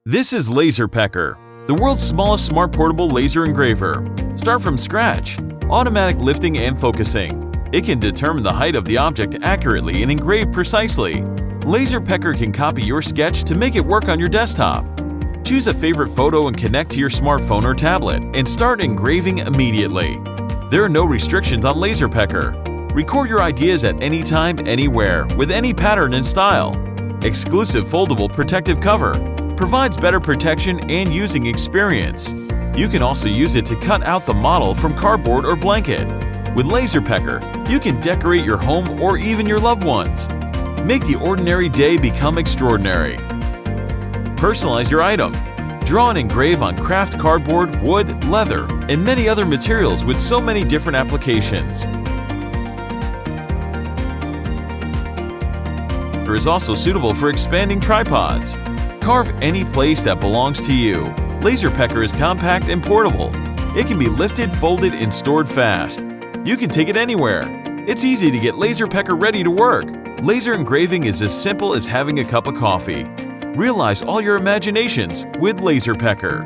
This is Laser Pecker, the world's smallest smart portable laser engraver. Start from scratch. Automatic lifting and focusing. It can determine the height of the object accurately and engrave precisely. Laser Pecker can copy your sketch to make it work on your desktop. Choose a favorite photo and connect to your smartphone or tablet and start engraving immediately. There are no restrictions on Laser Pecker. Record your ideas at any time, anywhere, with any pattern and style. Exclusive foldable protective cover. Provides better protection and using experience. You can also use it to cut out the model from cardboard or blanket. With Laser Pecker, you can decorate your home or even your loved ones. Make the ordinary day become extraordinary. Personalize your item. Draw and engrave on craft cardboard, wood, leather, and many other materials with so many different applications. It is also suitable for expanding tripods. Carve any place that belongs to you. Laser Pecker is compact and portable. It can be lifted, folded, and stored fast. You can take it anywhere. It's easy to get Laser Pecker ready to work. Laser engraving is as simple as having a cup of coffee. Realize all your imaginations with Laser Pecker.